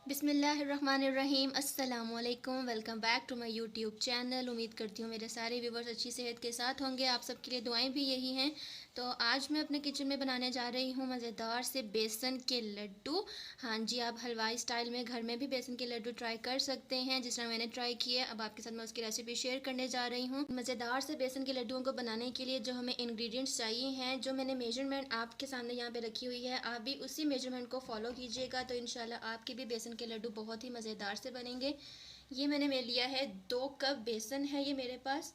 बिस्मिल्लाहिर्रहमानिर्रहीम अस्सलामुअलैकुम। Welcome back to my YouTube channel. उम्मीद करती हूँ मेरे सारे व्यूवर्स अच्छी सेहत के साथ होंगे। आप सबके लिए दुआएं भी यही हैं। तो आज मैं अपने किचन में बनाने जा रही हूँ मज़ेदार से बेसन के लड्डू। हाँ जी, आप हलवाई स्टाइल में घर में भी बेसन के लड्डू ट्राई कर सकते हैं, जिस तरह मैंने ट्राई किए। अब आपके साथ मैं उसकी रेसिपी शेयर करने जा रही हूँ। मज़ेदार से बेसन के लड्डुओं को बनाने के लिए जो हमें इंग्रेडिएंट्स चाहिए हैं, जो मैंने मेजरमेंट आपके सामने यहाँ पे रखी हुई है, आप भी उसी मेजरमेंट को फॉलो कीजिएगा तो इंशाल्लाह आपके भी बेसन के लड्डू बहुत ही मज़ेदार से बनेंगे। ये मैंने ले लिया है 2 कप बेसन है ये मेरे पास।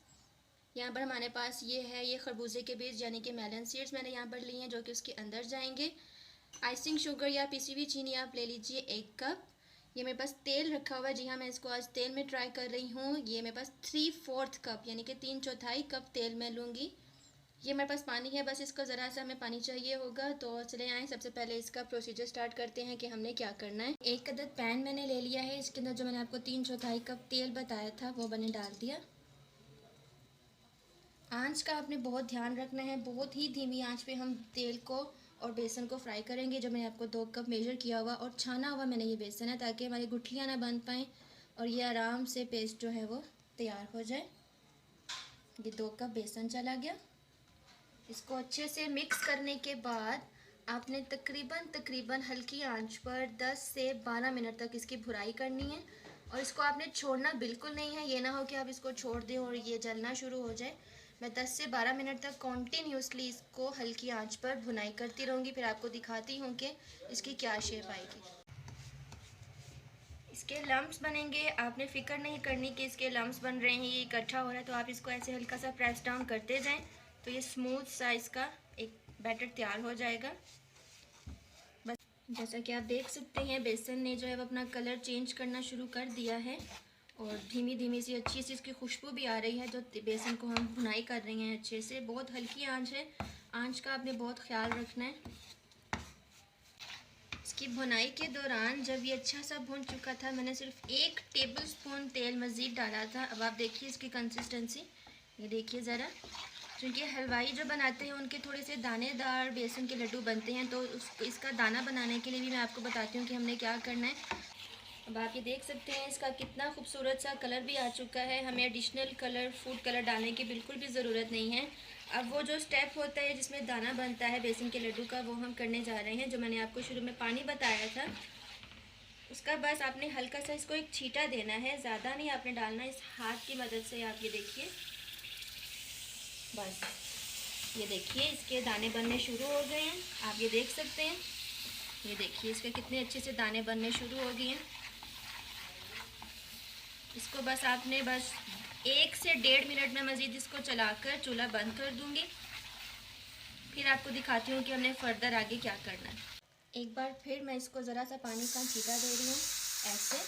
यहाँ पर हमारे पास ये खरबूजे के बीज यानी कि मेलन सीड्स मैंने यहाँ पर लिए हैं, जो कि उसके अंदर जाएंगे। आइसिंग शुगर या पिसी हुई चीनी आप ले लीजिए 1 कप। ये मेरे पास तेल रखा हुआ है, जी हाँ, मैं इसको आज तेल में ट्राई कर रही हूँ। ये मेरे पास 3/4 कप यानी कि 3/4 कप तेल मैं लूँगी। ये मेरे पास पानी है, बस इसको ज़रा सा हमें पानी चाहिए होगा। तो चले आएँ, सबसे पहले इसका प्रोसीजर स्टार्ट करते हैं कि हमने क्या करना है। एक अदद पैन मैंने ले लिया है, इसके अंदर जो मैंने आपको 3/4 कप तेल बताया था वो मैंने डाल दिया। आंच का आपने बहुत ध्यान रखना है, बहुत ही धीमी आंच पे हम तेल को और बेसन को फ्राई करेंगे। जो मैंने आपको 2 कप मेजर किया हुआ और छाना हुआ मैंने ये बेसन है, ताकि हमारी गुठलियाँ ना बन पाएँ और ये आराम से पेस्ट जो है वो तैयार हो जाए। ये 2 कप बेसन चला गया। इसको अच्छे से मिक्स करने के बाद आपने तकरीबन हल्की आंच पर 10 से 12 मिनट तक इसकी भुनाई करनी है। और इसको आपने छोड़ना बिल्कुल नहीं है, ये ना हो कि आप इसको छोड़ दें और ये जलना शुरू हो जाए। मैं 10 से 12 मिनट तक कॉन्टीन्यूसली इसको हल्की आंच पर भुनाई करती रहूँगी, फिर आपको दिखाती हूँ कि इसकी क्या शेप आएगी। इसके लम्प्स बनेंगे, आपने फ़िक्र नहीं करनी कि इसके लम्प्स बन रहे हैं, ये इकट्ठा हो रहा है। तो आप इसको ऐसे हल्का सा प्रेस डाउन करते जाएं तो ये स्मूथ साइज़ का एक बैटर तैयार हो जाएगा। बस जैसा कि आप देख सकते हैं, बेसन ने जो है वो अपना कलर चेंज करना शुरू कर दिया है और धीमी धीमी सी अच्छी सी इसकी खुशबू भी आ रही है। जो बेसन को हम भुनाई कर रहे हैं अच्छे से, बहुत हल्की आंच है, आंच का आपने बहुत ख्याल रखना है। इसकी भुनाई के दौरान जब ये अच्छा सा भुन चुका था, मैंने सिर्फ 1 टेबलस्पून तेल मज़ीद डाला था। अब आप देखिए इसकी कंसिस्टेंसी, ये देखिए ज़रा। क्योंकि हलवाई जो बनाते हैं उनके थोड़े से दानेदार बेसन के लड्डू बनते हैं, तो इसका दाना बनाने के लिए भी मैं आपको बताती हूँ कि हमने क्या करना है। अब आप ये देख सकते हैं इसका कितना खूबसूरत सा कलर भी आ चुका है। हमें एडिशनल कलर, फूड कलर डालने की बिल्कुल भी ज़रूरत नहीं है। अब वो जो स्टेप होता है जिसमें दाना बनता है बेसन के लड्डू का, वो हम करने जा रहे हैं। जो मैंने आपको शुरू में पानी बताया था, उसका बस आपने हल्का सा इसको एक छींटा देना है, ज़्यादा नहीं आपने डालना। इस हाथ की मदद से आप ये देखिए, बस ये देखिए इसके दाने बनने शुरू हो गए हैं। आप ये देख सकते हैं, ये देखिए इसके कितने अच्छे से दाने बनने शुरू हो गए हैं। इसको बस आपने 1 से 1.5 मिनट में मज़ीद इसको चलाकर चूल्हा बंद कर दूंगी। फिर आपको दिखाती हूँ कि हमने फर्दर आगे क्या करना है। एक बार फिर मैं इसको ज़रा सा पानी का छींटा दे रही हूँ ऐसे,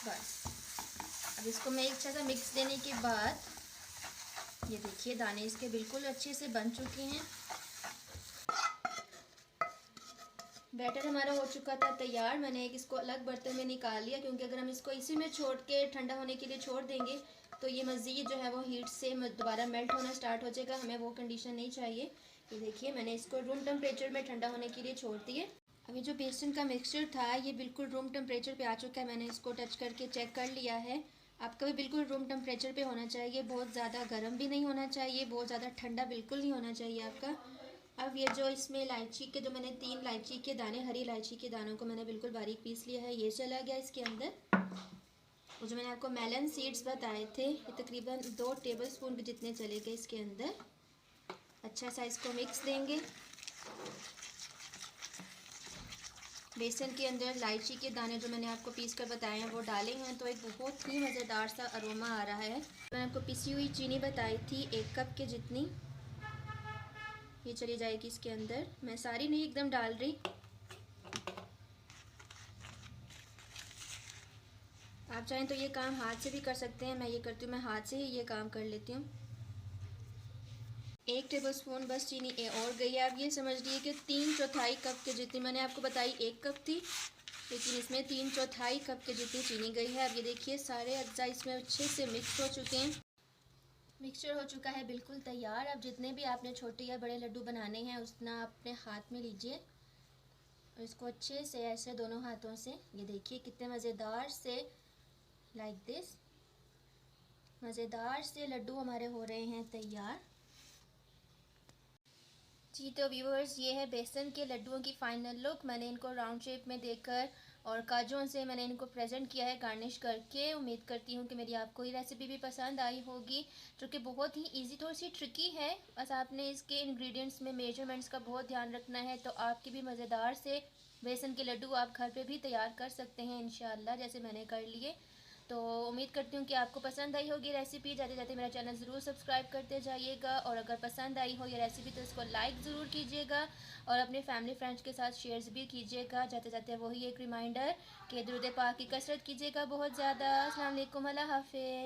बस। अब इसको मैं एक अच्छा सा मिक्स देने के बाद ये देखिए दाने इसके बिल्कुल अच्छे से बन चुके हैं। बैटर हमारा हो चुका था तैयार। मैंने इसको अलग बर्तन में निकाल लिया, क्योंकि अगर हम इसको इसी में छोड़ के ठंडा होने के लिए छोड़ देंगे तो ये मज़ीद जो है वो हीट से दोबारा मेल्ट होना स्टार्ट हो जाएगा। हमें वो कंडीशन नहीं चाहिए। ये देखिए मैंने इसको रूम टेम्परेचर में ठंडा होने के लिए छोड़ दिए। अभी जो बेसन का मिक्सचर था ये बिल्कुल रूम टेम्परेचर पे आ चुका है। मैंने इसको टच करके चेक कर लिया है। आपका भी बिल्कुल रूम टेम्परेचर पे होना चाहिए, बहुत ज़्यादा गर्म भी नहीं होना चाहिए, बहुत ज़्यादा ठंडा बिल्कुल नहीं होना चाहिए आपका। अब ये जो इसमें इलायची के, जो मैंने 3 इलायची के दाने, हरी इलायची के दानों को मैंने बिल्कुल बारीक पीस लिया है, ये चला गया इसके अंदर। और जो मैंने आपको मेलन सीड्स बताए थे, ये तकरीबन 2 टेबलस्पून के जितने चले गए इसके अंदर। अच्छा सा इसको मिक्स देंगे। बेसन के अंदर इलायची के दाने जो मैंने आपको पीस कर बताए हैं वो डाले हैं, तो एक बहुत ही मज़ेदार सा अरोमा आ रहा है। मैंने आपको पिसी हुई चीनी बताई थी 1 कप के जितनी, ये चली जाएगी इसके अंदर। मैं सारी नहीं एकदम डाल रही, आप चाहें तो ये काम हाथ से भी कर सकते हैं। मैं ये करती हूँ, मैं हाथ से ही ये काम कर लेती हूँ। 1 टेबलस्पून बस चीनी और गई है। आप ये समझ लीजिए कि 3/4 कप के जितनी, मैंने आपको बताई 1 कप थी, लेकिन इसमें 3/4 कप के जितनी चीनी गई है। अब ये देखिए सारे अज्जा इसमें अच्छे से मिक्स हो चुके हैं। मिक्सचर हो चुका है बिल्कुल तैयार। अब जितने भी आपने छोटे या बड़े लड्डू बनाने हैं उतना अपने हाथ में लीजिए और इसको अच्छे से ऐसे दोनों हाथों से, ये देखिए कितने मज़ेदार से, लाइक दिस, मज़ेदार से लड्डू हमारे हो रहे हैं तैयार। जी तो व्यूअर्स, ये है बेसन के लड्डुओं की फ़ाइनल लुक। मैंने इनको राउंड शेप में देकर और काजूओं से मैंने इनको प्रेजेंट किया है गार्निश करके। उम्मीद करती हूँ कि मेरी आपको ये रेसिपी भी पसंद आई होगी, जो कि बहुत ही इजी, थोड़ी सी ट्रिकी है। बस आपने इसके इंग्रेडिएंट्स में मेजरमेंट्स का बहुत ध्यान रखना है, तो आपके भी मज़ेदार से बेसन के लड्डू आप घर पे भी तैयार कर सकते हैं इंशाल्लाह, जैसे मैंने कर लिए। तो उम्मीद करती हूँ कि आपको पसंद आई होगी रेसिपी। जाते जाते मेरा चैनल ज़रूर सब्सक्राइब करते जाइएगा, और अगर पसंद आई हो ये रेसिपी तो इसको लाइक ज़रूर कीजिएगा और अपने फैमिली फ्रेंड्स के साथ शेयर्स भी कीजिएगा। जाते जाते वही एक रिमाइंडर कि दुरूद पाक की कसरत कीजिएगा बहुत ज़्यादा। अस्सलाम वालेकुम, अल्लाह हाफ़िज़।